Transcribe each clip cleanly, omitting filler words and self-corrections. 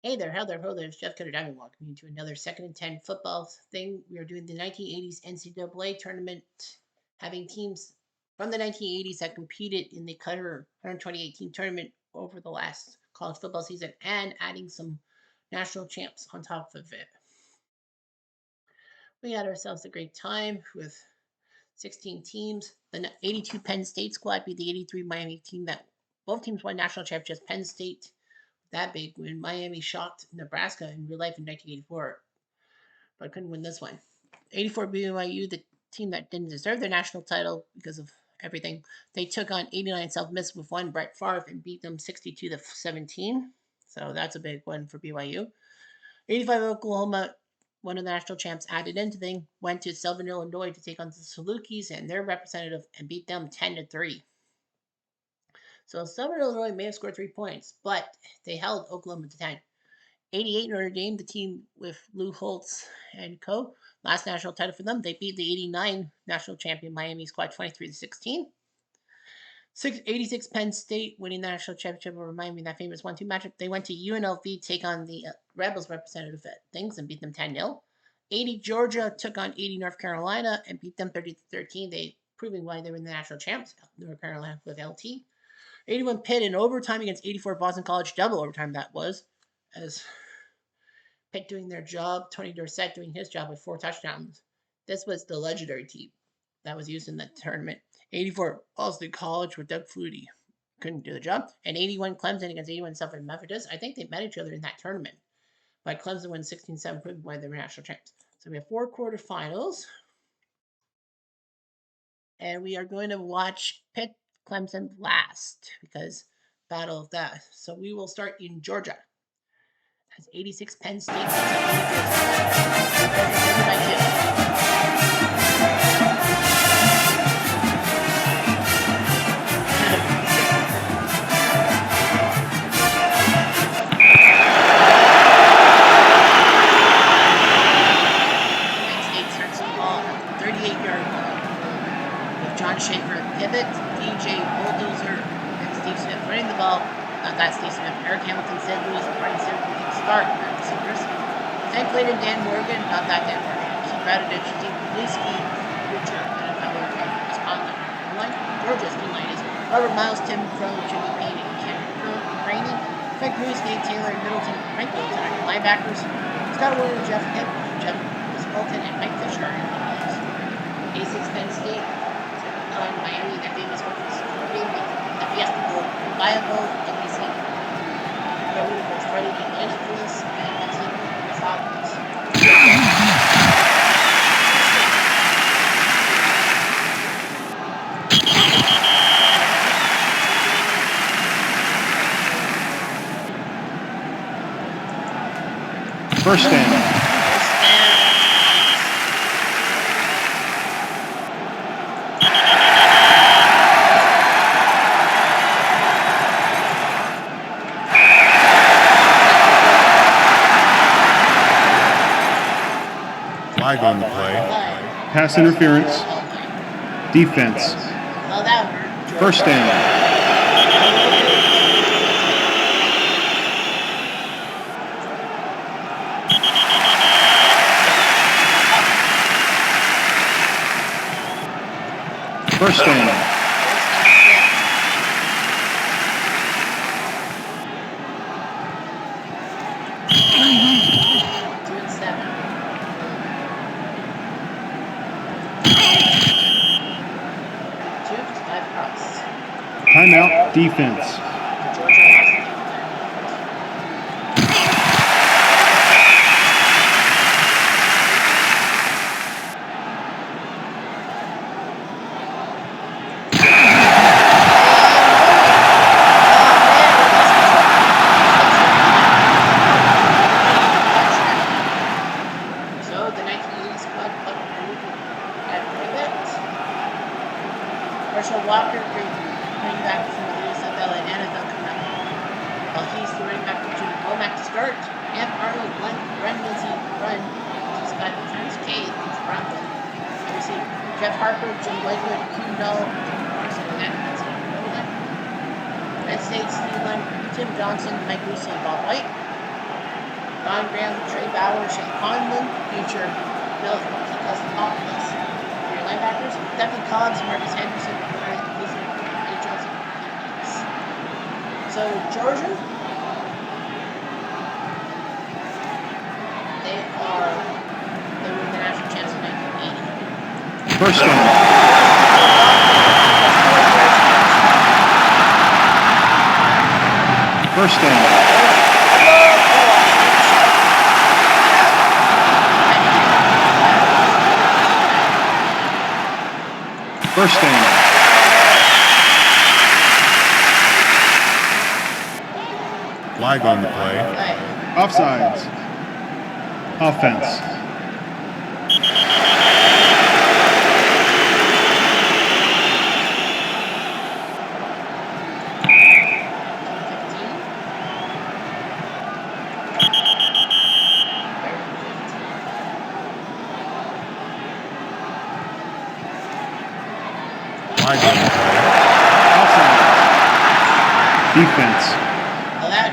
Hey there, how there, ho there. It's Jeff Cutter Diamond welcoming you to another second and 10 football thing. We are doing the 1980s NCAA tournament, having teams from the 1980s that competed in the Cutter 128 team tournament over the last college football season and adding some national champs on top of it. We had ourselves a great time with 16 teams. The 82 Penn State squad beat the 83 Miami team that both teams won national championships. Penn State that big when Miami shocked Nebraska in real life in 1984, but couldn't win this one. 84 BYU, the team that didn't deserve their national title because of everything, they took on 89 South Miss with one Brett Favre and beat them 62-17. So that's a big one for BYU. 85 Oklahoma, one of the national champs, added into the thing, went to Southern Illinois to take on the Salukis and their representative and beat them 10-3. So Southern Illinois may have scored 3 points, but they held Oklahoma to 10. 88 Notre Dame, the team with Lou Holtz and co. Last national title for them. They beat the 89 national champion Miami squad 23-16. 86 Penn State winning the national championship over Miami in that famous 1-2 matchup. They went to UNLV take on the Rebels representative at things and beat them 10-0. 80 Georgia took on 80 North Carolina and beat them 30-13. They proving why they were in the national champs. North Carolina with LT. 81 Pitt in overtime against 84 Boston College, double overtime that was, as Pitt doing their job, Tony Dorsett doing his job with 4 touchdowns. This was the legendary team that was used in the tournament. 84 Boston College with Doug Flutie. Couldn't do the job. And 81 Clemson against 81 Southern Methodist. I think they met each other in that tournament. But Clemson won 16-7, proving why they were national champs. So we have 4 quarterfinals. And we are going to watch Pitt Clemson last because battle of that. So we will start in Georgia. As 86 Penn State. John Schaefer pivot, DJ Bulldozer, and Steve Smith running the ball. Not that Steve Smith. Eric Hamilton, Sid Lewis, Brian Simmons start at receivers. Then Clayton Dan Morgan, not that Dan Morgan. Keith Radovich, Steve Blisky, Richard, and another Wisconsin. Georgia's team line is Robert Miles, Tim Crow, Jimmy Payne, and Ken Rainey. Craig Bruce, Nate Taylor, and Middleton Franklin are linebackers. Scott Warner, Jeff Hipp, Jeff Bolton, and Mike Fisher. 86 Penn State. On Miami, that famous one was the Fiesta Bowl, Viable, NBC. Raúl was Freddie and Angeles, and Mexican Falcons. First down. Flag on the play. Pass interference. Defense. First down. First down. Timeout, defense. Walker, running back from the USFL and NFL coming up. Well, he's the running back from Jimmy Womack to start. Amp Arnold, Run Lindsay, Run. He's got Trny Qf, he's Bronco. Obviously, Jeff Harper, Jim Blakewood, Hugh Null, Tim Morrison, and that's it. Penn State, Steve Lund, Tim Johnson, Mike Lucy, and Bob White. Don Graham, Trey Bauer, Shane Conlon, future Bill Kikos for your linebackers. Devin Cobbs, Marcus Henderson, A. Johnson, So Georgia, they were the national champs in 1980. First down. First down. First down. Flag on the play. Offsides. Offense. Flag on the play. Offsides. Defense. Well, that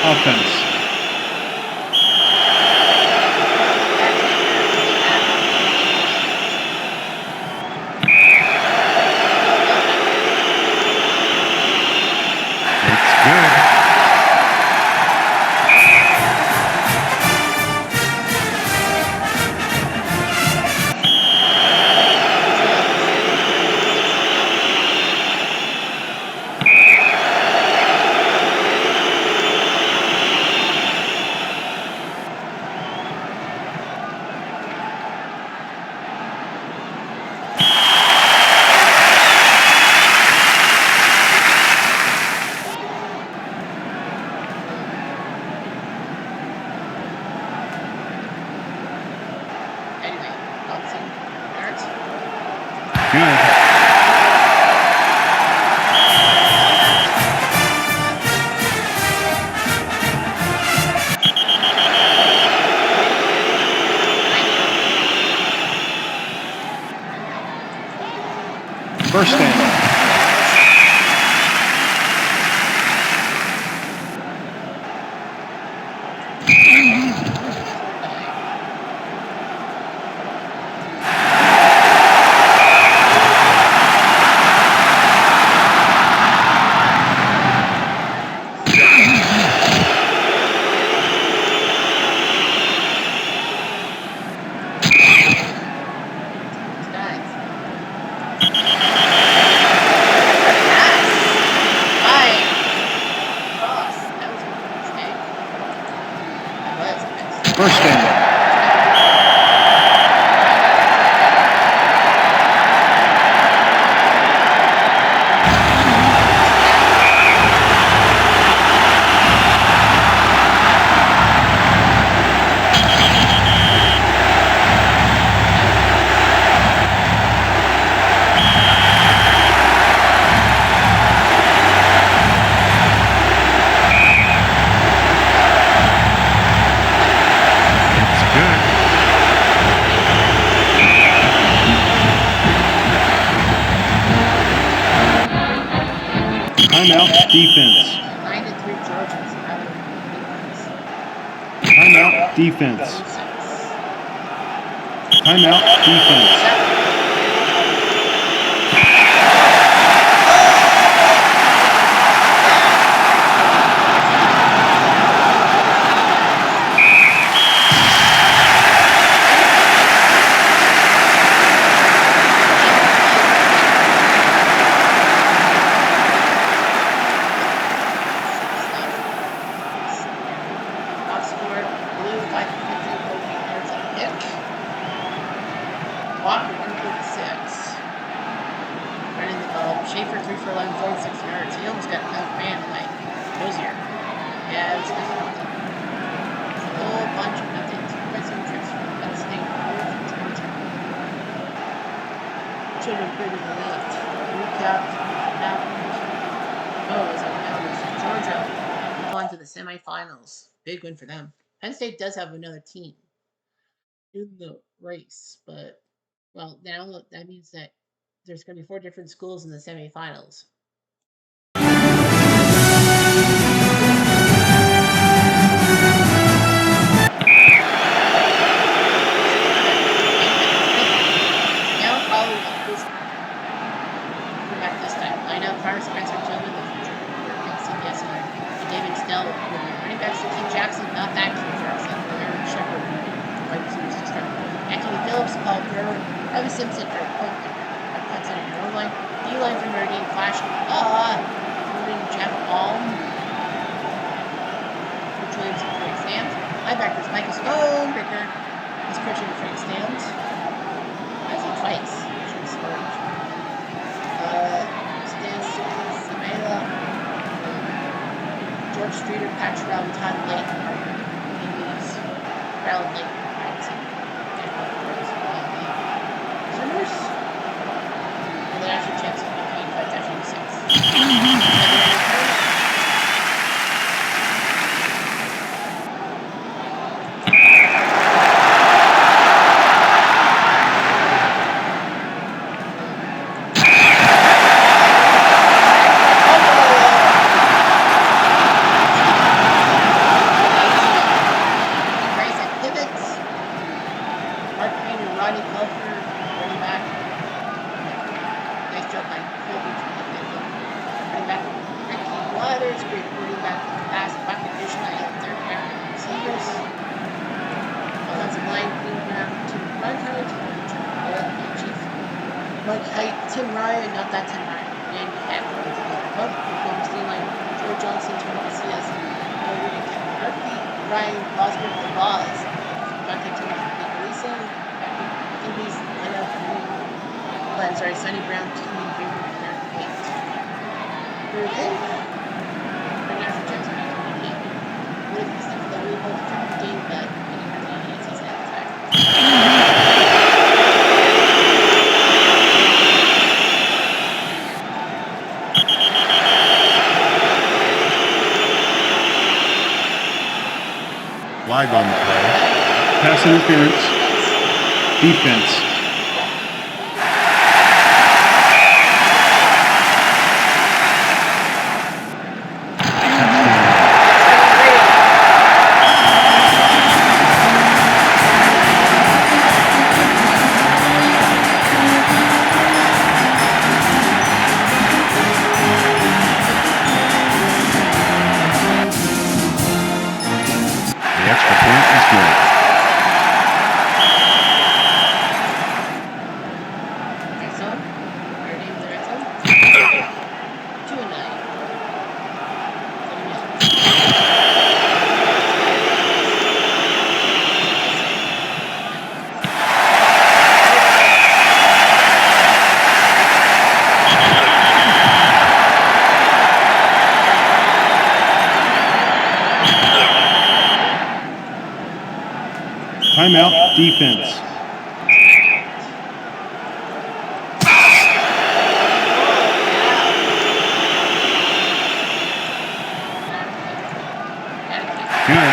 Offense. First down. First down. Timeout defense. 9-3 Georgians out of Timeout defense. Timeout defense. for 11, 46 yards. He almost got outran by Dozier. Yeah, it was good for nothing. It's a whole bunch of nothing. 2.7 trips from Penn State. 4 from Georgia. Should have been bigger than that. Recap. Oh, it was Georgia on to the semifinals. Big win for them. Penn State does have another team in the race, but well, now that means that there's going to be 4 different schools in the semifinals. Now, follow this. Back this time. Line up, Carter Spencer Tillman, the future quarterback, CBS and David Snell, running backs, Keith Jackson, not that Keith Jackson, but Aaron Shepard, wide receivers to start. Anthony Phillips, Paul Brewer, Evan Simpson for Portland. Puts in your own line. D-line for Notre Dame, Flash. Including Jeff Alm. Coach Williams and Frank Stams. Linebackers, Michael Stonebreaker. He's coaching Frank Stams. Has he twice. Should have scored. Stan Samela. George Streeter, Patrick Brown, Todd Lake. Maybe Brown Lake. The national champs will be paid by Daphne 6. Tim Ryan, not that Tim Ryan, and Hackman together. Performance D-line, Joe Johnson, Tony Casillas, Kevin Murphy, Ryan Bosworth, the Boz, Dante Timothy, Lisa, DB's lineup, Sonny Brown, Team Favorite, American Hate. Third in, for national champs in 1988. What is the that we both turned the game, but any Nancy's at the time. Flag on the play. Pass interference. Defense. The extra point is good. Red zone. Our name is the red zone. 2-9. Timeout. Defense. Good.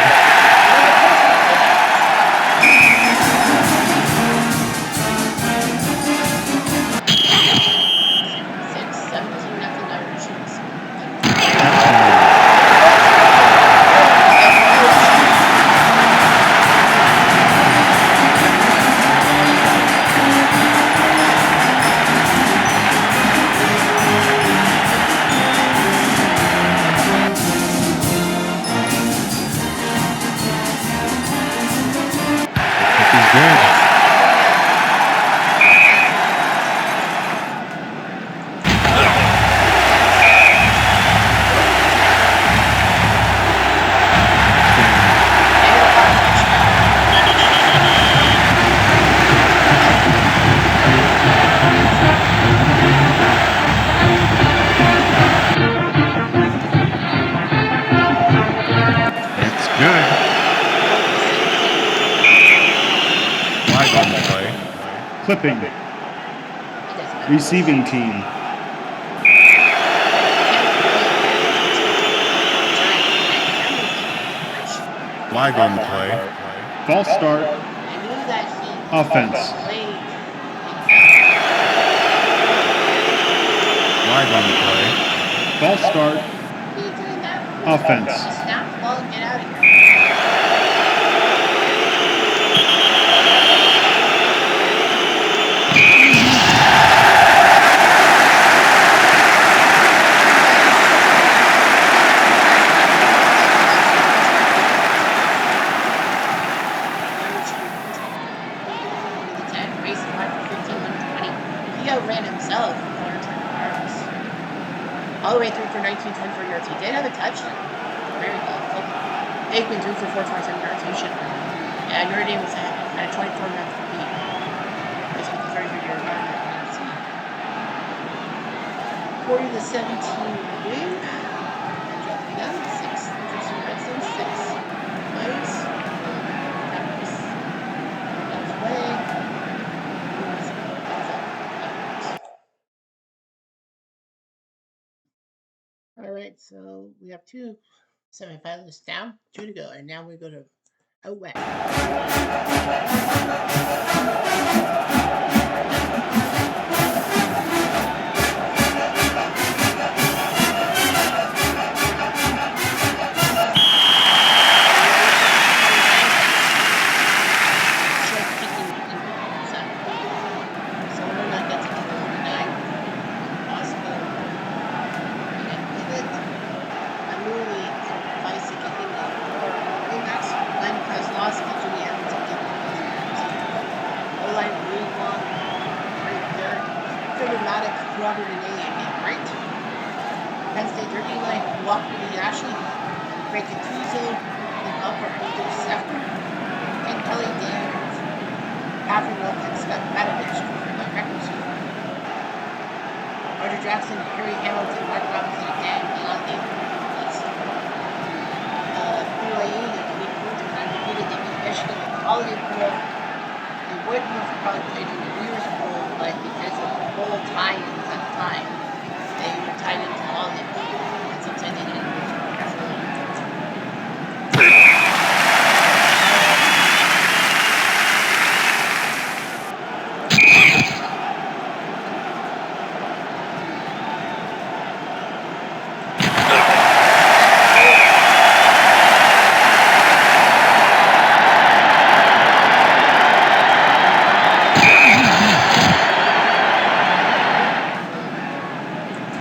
Clipping. It doesn't matter. Receiving team. Flag on the play. False start. I knew that he Offense. played. Flag on the play. False start. What are you doing that for? Offense. Just snap the ball and get out of here. Number 10, race 5 for 15, 120. He outran himself for 420 yards. All the way through for 19, 24 yards. He did have a touchdown. Very good. Aikman threw for 427 yards. He should have. Yeah, Notre Dame was at a 24-minute lead. This was the 33-yard run at Ncaa. 40 to 17 win. And dropping down 6. First in red zone, 6 plays. Capitals. That's way. All right, so we have 2 semifinalists down, 2 to go, and now we go to out west. Robert and A. Right? Penn State, their D-line Walker and Ashley, breaking 2-0, and upper Seffer, and Kelly Daniels, Catherine Wolf, and Scott Matovich for the records. Roger Jackson, Harry Hamilton, Mark Robinson, and Dan Delonte. BYU, the Elite Group, undefeated, they beat Michigan in the Holiday Bowl. They wouldn't have probably played in the New Year's Bowl, but because of the bowl tie-ins at the time, they were tied into the Holiday Bowl. And sometimes they didn't lose after the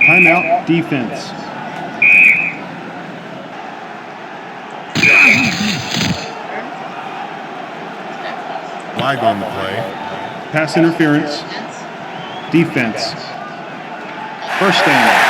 Timeout defense. Flag on the play. Pass interference. Defense. First down.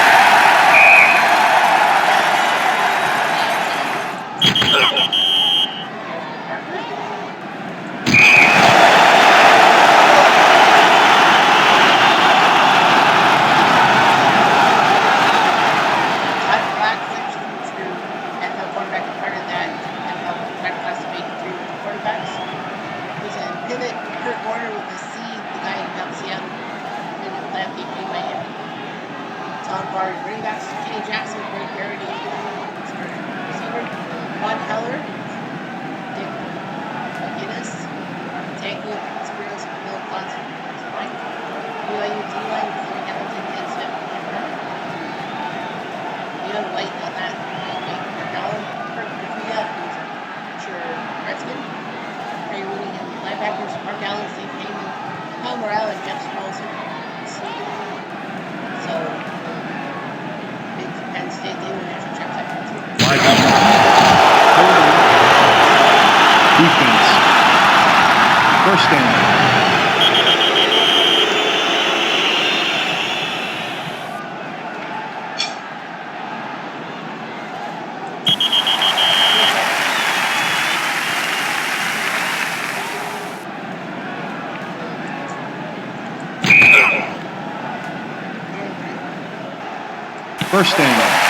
First down.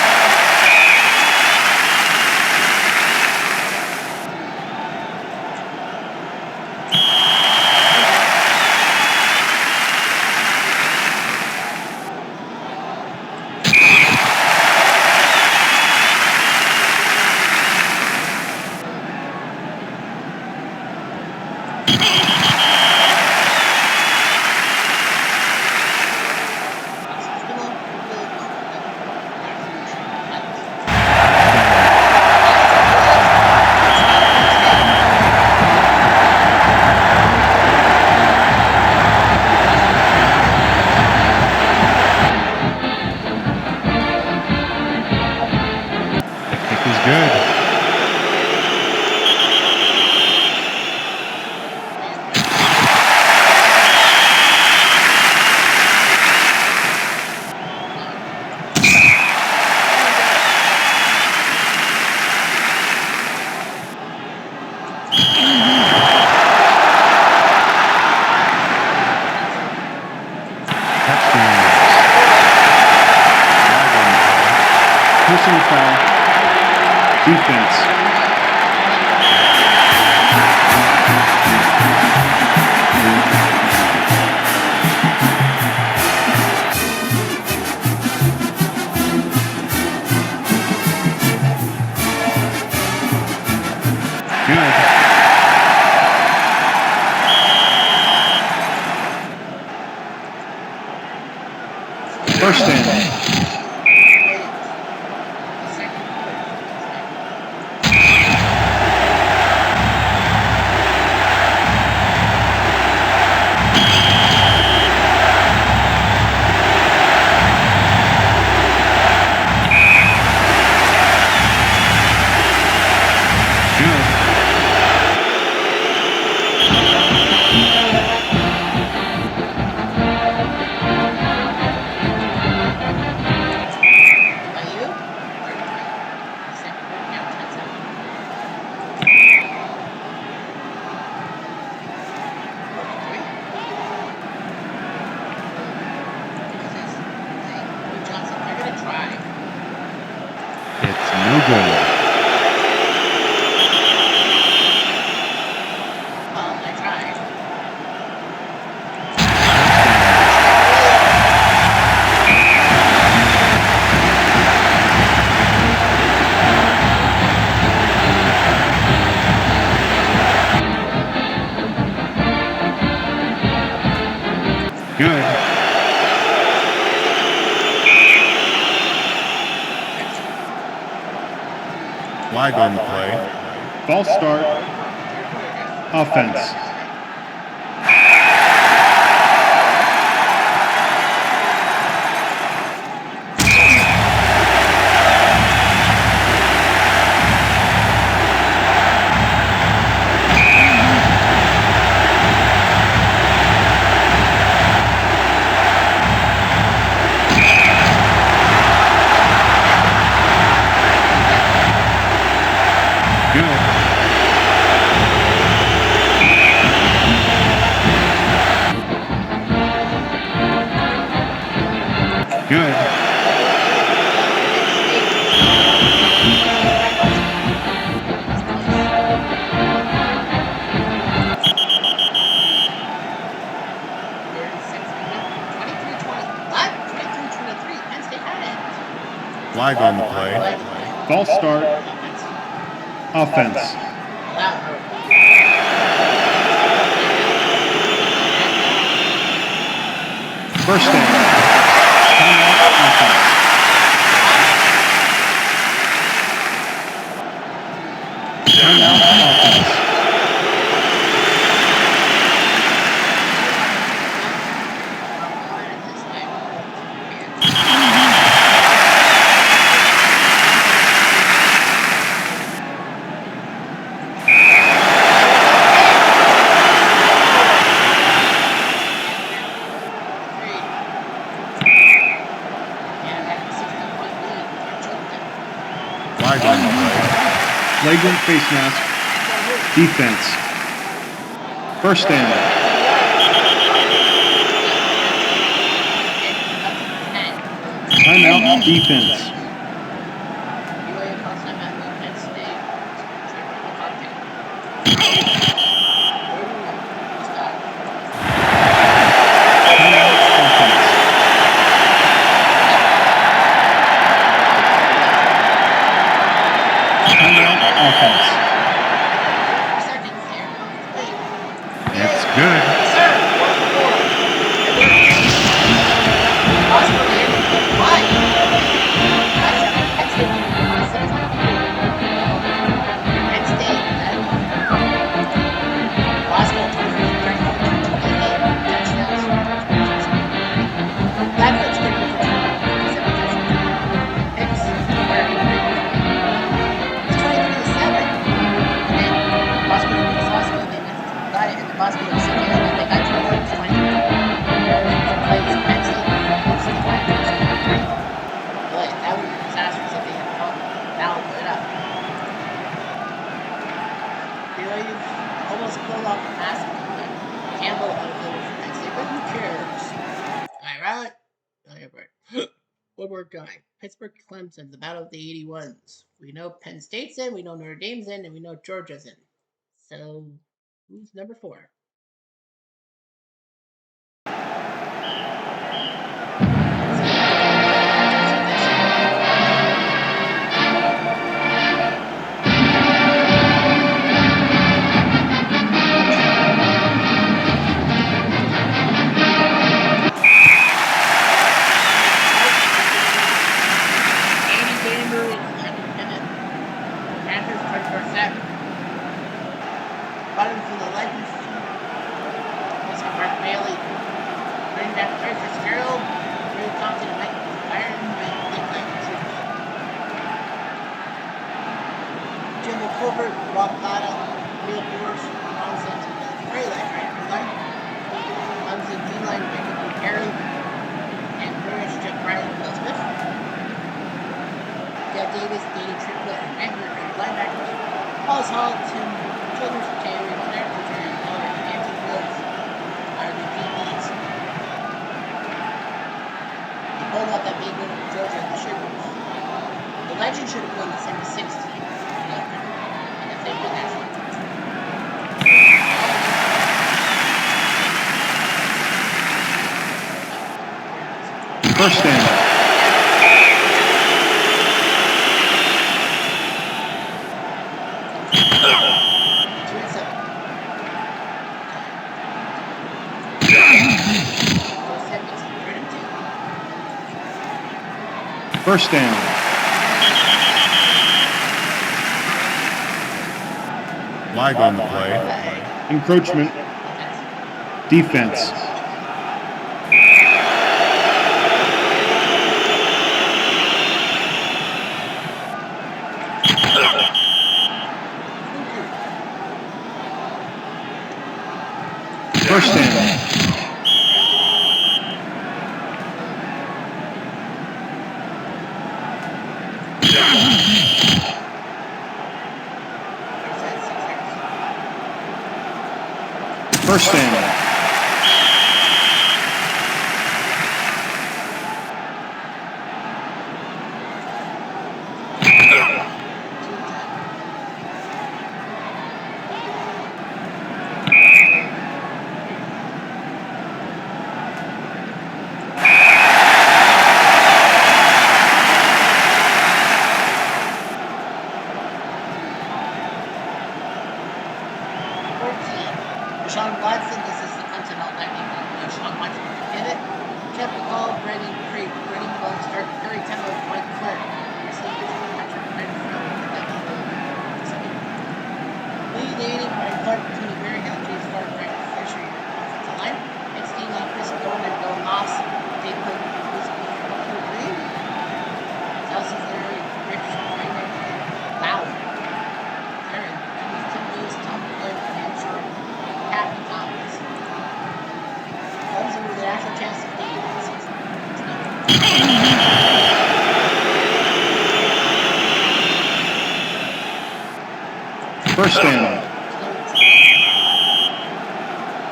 Personal foul. Defense. Good. First down. It's no good. Good. Flag on the play. False start. Offense. Good. Flag on the play. False start. Offense. First down. Timeout. Offense. Timeout. Offense. Flag on the play. Flagrant face mask. Defense. First down. Timeout. Defense. Offense. It's good. Almost pulled off the mask. Campbell out of the Wednesday, but who cares? Am I right? No, you're right. One more guy. Pittsburgh Clemson, the battle of the 81s. We know Penn State's in, we know Notre Dame's in, and we know Georgia's in. So, who's number 4? Bottom from the Legends team. Mr. Mark Bailey. Running back Clark Fitzgerald. Ray Thompson and Mike Iron Jim Colbert, Rob Plata, Neil Boers, Ron Sanson, Ray Line. Clemson D-line, Michael Perry, and British Jeff Riley, Will Smith. Dad Davis, Danny Triplett, and Matt linebackers. Paul Hall, Tim Childers, Terry, Claire, and Anthony Woods are the DBs. They pulled out that big win with Georgia at the Sugar Bowl. The Legend should have won the 76 team, and if they win national First down. First down. Flag on the play. Encroachment. Defense. First down. First down. Sean Watson, this is the Clemson all-time game. Sean Watson did it. Jeff McCall, Brendan Creek, Brendan Bone, Start Curry Temple, Mike Clark. Receivers, Patrick Renfro, Lee Danny, Brian Clark, Tony Berry, Helen James Clark, Frank Fisher, offensive line. It's Dean Lee, Chris Bowen, and Bill Moss. Dave Cook, Hugh Green. Chelsea Larry, Rich Trainer, Lau. Aaron, Tim Lewis, Tom Glenn, and Short. Happy Thomas. Clemson with an actual chance to beat the season. First down.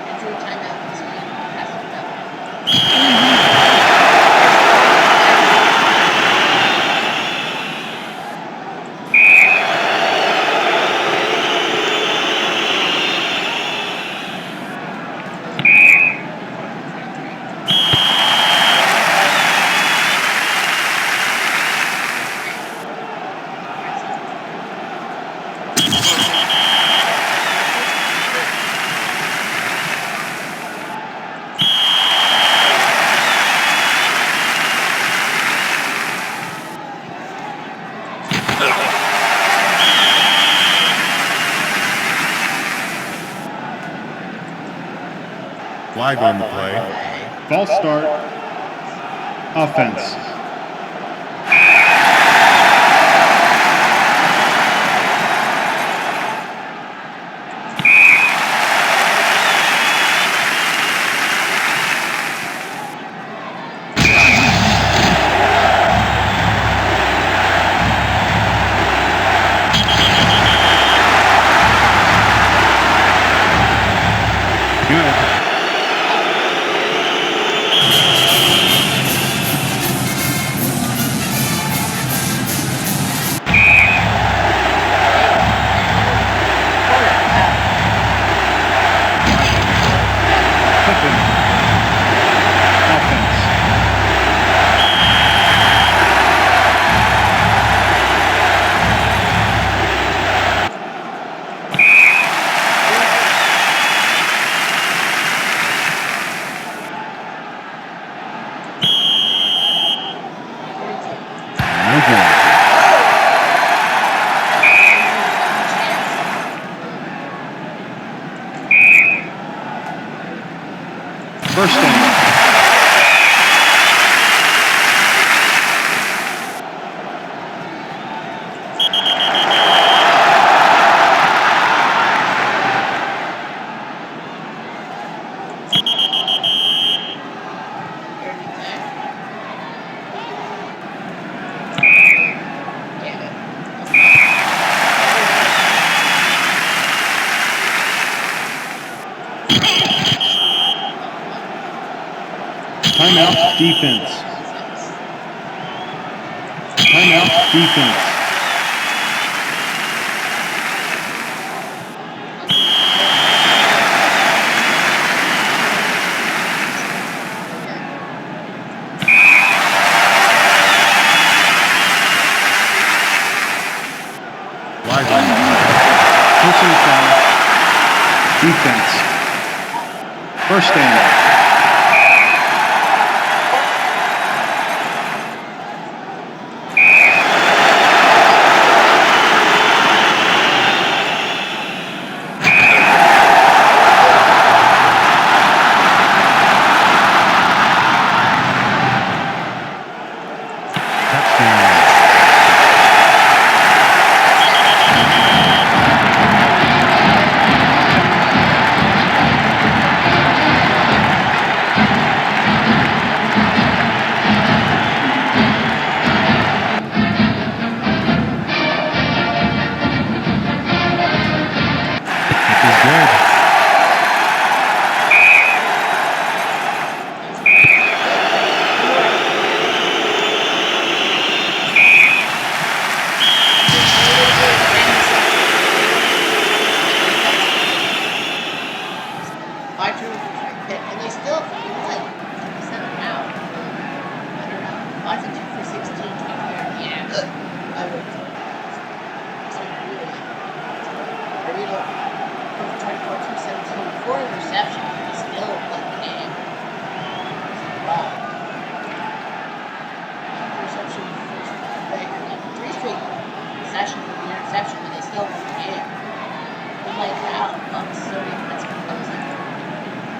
Injury timeout this game. Flag on the play. False start. Offense. Good. First down. Timeout defense. Timeout defense. Flag on the play. Personal foul. Defense. First down. And they still like 57 now. I don't know. Lots of 2 for 16 to be fair. Yeah. I would. So really. Marino from 24 217. 4 interceptions. He still won the game. Wow. Interception first. Like 3 straight sessions with the interception, but they still won the game. I'm like, wow. Bucks so many points for closing.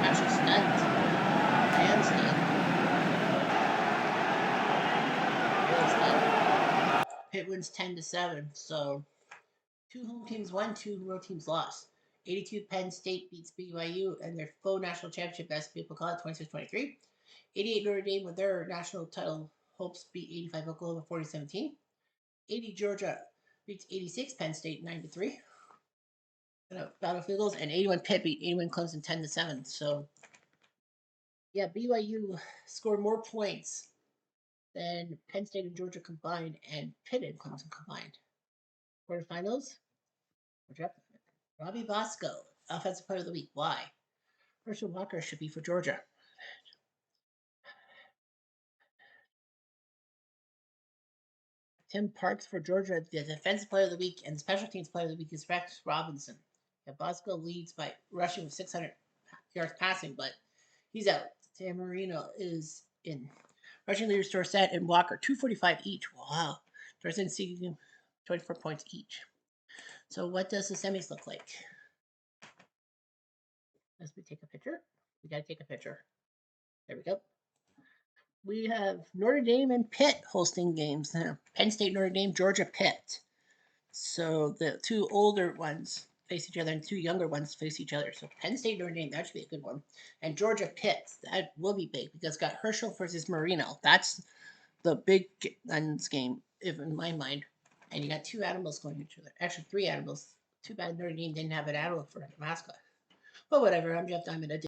Actually stunned. I am stunned. Really stunned. Pitt wins 10-7. So 2 home teams won, 2 road teams lost. 82 Penn State beats BYU and their full national championship, as people call it, 26-23. 88 Notre Dame with their national title hopes beat 85 Oklahoma 40-17. 80 Georgia beats 86 Penn State 9-3. Battlefield goals, and 81 Pitt beat 81 Clemson 10-7. So yeah, BYU scored more points than Penn State and Georgia combined, and Pitt and Clemson combined. Quarterfinals. Robbie Bosco, Offensive Player of the Week. Why? Herschel Walker should be for Georgia. Tim Parks for Georgia, the Defensive Player of the Week, and Special Teams Player of the Week is Rex Robinson. Yeah, Bosco leads by rushing with 600 yards passing, but he's out. Sam Marino is in. Rushing leaders Dorsett and Walker, 245 each. Wow. Dorsett seeking 24 points each. So what does the semis look like? As we take a picture. We got to take a picture. There we go. We have Notre Dame and Pitt hosting games now. Penn State, Notre Dame, Georgia, Pitt. So the 2 older ones face each other and 2 younger ones face each other. So Penn State, Notre Dame, that should be a good one. And Georgia, Pitt, that will be big because it's got Herschel versus Marino. That's the big guns game, if in my mind. And you got 2 animals going each other. Actually, 3 animals. Too bad Notre Dame didn't have an animal for a mascot. But whatever, I'm Jeff Diamond.